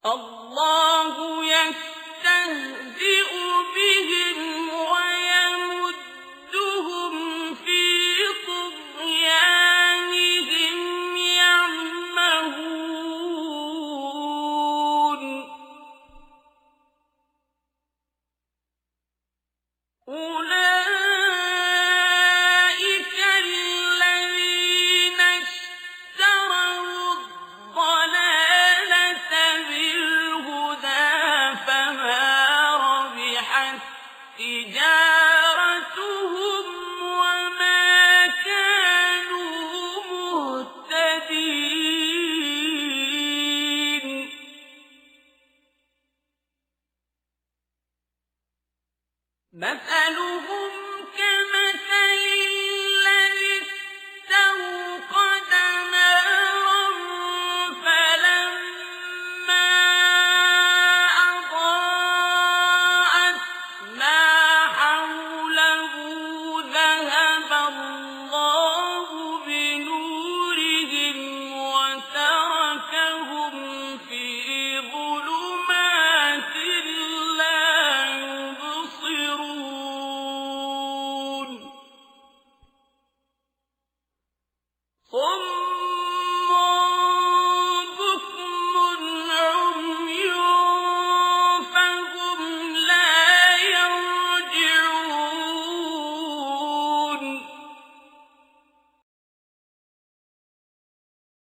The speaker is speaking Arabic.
الله يستهزئ بهم ويمدهم في طغيانهم يعمهون أولئك الذين اشتروا الضلالة بالهدى فما ربحت تجارتهم وما كانوا مهتدين مثل